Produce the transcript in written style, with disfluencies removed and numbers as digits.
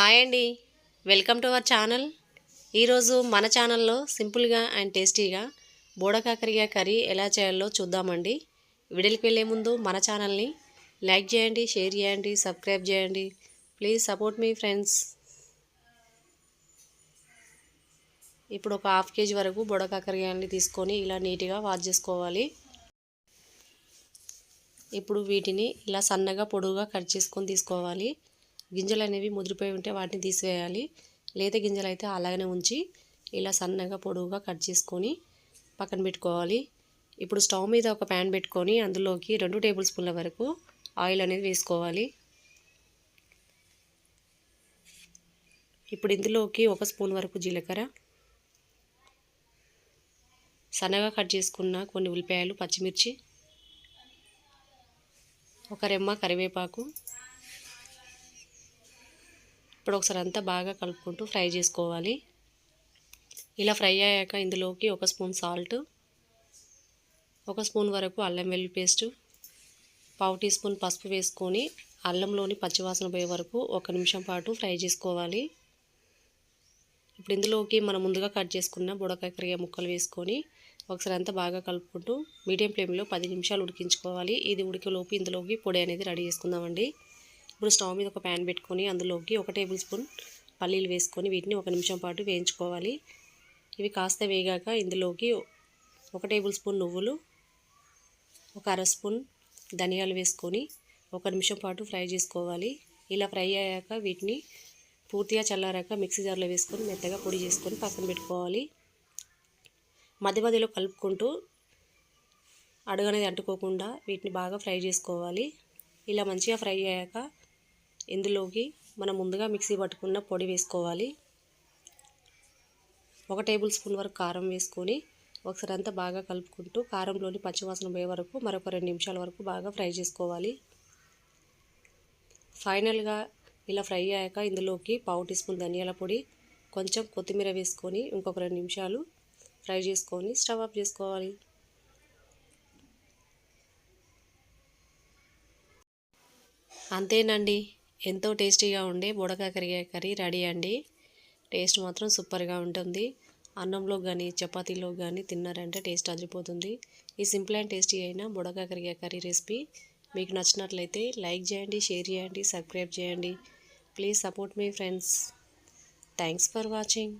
Hi అండి, welcome to our channel. ఈరోజు మన ఛానల్లో సింపుల్గా అండ్ టేస్టీగా బోడకాకరకాయ కర్రీ ఎలా చేయాలో చూద్దామండి. వీడియోకి వెళ్ళే ముందు మన ఛానల్ని లైక్ చేయండి, షేర్ చేయండి, సబ్స్క్రైబ్ చేయండి. Please support me friends. ఇప్పుడు ఒక హాఫ్ కేజీ వరకు బోడకాకరకాయని తీసుకొని ఇలా నీట్గా వాష్ చేసుకోవాలి. ఇప్పుడు వీటిని ఇలా సన్నగా పొడుగుగా కట్ చేసుకొని తీసుకోవాలి. గింజలు అనేవి ముదిరిపోయి ఉంటే వాటిని తీసివేయాలి. లేత గింజలు అయితే అలాగనే ఉంచి ఇలా సన్నగా పొడుగుగా కట్ చేసుకొని పక్కన పెట్టుకోవాలి. ఇప్పుడు స్టవ్ మీద ఒక ప్యాన్ పెట్టుకొని అందులోకి 2 టేబుల్ స్పూన్ల వరకు ఆయిల్ అనేది వేసుకోవాలి. ఇప్పుడు ఇందులోకి 1 స్పూన్ వరకు జీలకర్ర, సన్నగా కట్ చేసుకున్న కొన్ని ఉల్లిపాయలు, పచ్చిమిర్చి, ఒక రెమ్మ కరివేపాకు. ఇప్పుడు ఒకసారి అంతా బాగా కలుపుకుంటూ ఫ్రై చేసుకోవాలి. ఇలా ఫ్రై అయ్యాక ఇందులోకి 1 స్పూన్ సాల్ట్, 1 స్పూన్ వరకు అల్లం వెల్లుల్లి పేస్టు, 1/2 టీ స్పూన్ పసుపు వేసుకొని అల్లంలోని పచ్చివాసన పోయే వరకు 1 నిమిషం పాటు ఫ్రై చేసుకోవాలి. ఇప్పుడు ఇందులోకి మనం ముందుగా కట్ చేసుకున్న బుడకాకరకాయ ముక్కలు వేసుకొని ఒకసారి అంతా బాగా కలుపుకుంటూ మీడియం ఫ్లేమ్లో 10 నిమిషాలు ఉడికించుకోవాలి. ఇది ఉడికేలోపు ఇందులోకి పొడి అనేది రెడీ చేసుకుందామండి. ఇప్పుడు స్టవ్ మీద ఒక ప్యాన్ పెట్టుకొని అందులోకి 1 టేబుల్ స్పూన్ పల్లీలు వేసుకొని వీటిని 1 నిమిషం పాటు వేయించుకోవాలి. ఇవి కాస్త వేగాక ఇందులోకి 1 టేబుల్ స్పూన్ నువ్వులు, 1/2 స్పూన్ ధనియాలు వేసుకొని 1 నిమిషం పాటు ఫ్రై చేసుకోవాలి. ఇలా ఫ్రై అయ్యాక వీటిని పూర్తిగా చల్లారాక మిక్సీ జార్లో వేసుకొని మెత్తగా పొడి చేసుకొని పక్కన పెట్టుకోవాలి. మధ్య మధ్యలో కలుపుకుంటూ అడుగనేది అంటుకోకుండా వీటిని బాగా ఫ్రై చేసుకోవాలి. ఇలా మంచిగా ఫ్రై అయ్యాక ఇందులోకి మనం ముందుగా మిక్సీ పట్టుకున్న పొడి వేసుకోవాలి. 1 టేబుల్ స్పూన్ వరకు కారం వేసుకొని ఒకసారి అంతా బాగా కలుపుకుంటూ కారంలోని పచ్చివాసన పోయే వరకు మరొక 2 నిమిషాల వరకు బాగా ఫ్రై చేసుకోవాలి. ఫైనల్గా ఇలా ఫ్రై అయ్యాక ఇందులోకి 1/2 టీ స్పూన్ ధనియాల పొడి, కొంచెం కొత్తిమీర వేసుకొని ఇంకొక 2 నిమిషాలు ఫ్రై చేసుకొని స్టవ్ ఆఫ్ చేసుకోవాలి. అంతేనండి, ఎంతో టేస్టీగా ఉండే బోడకాకరకాయ కర్రీ రెడీ అండి. టేస్ట్ మాత్రం సూపర్గా ఉంటుంది. అన్నంలో కానీ చపాతీలో కానీ తిన్నారంటే టేస్ట్ అదిరిపోతుంది. ఈ సింపుల్ అండ్ టేస్టీ అయిన బోడకాకరకాయ కర్రీ రెసిపీ మీకు నచ్చినట్లయితే లైక్ చేయండి, షేర్ చేయండి, సబ్స్క్రైబ్ చేయండి. Please support me friends. Thanks for watching.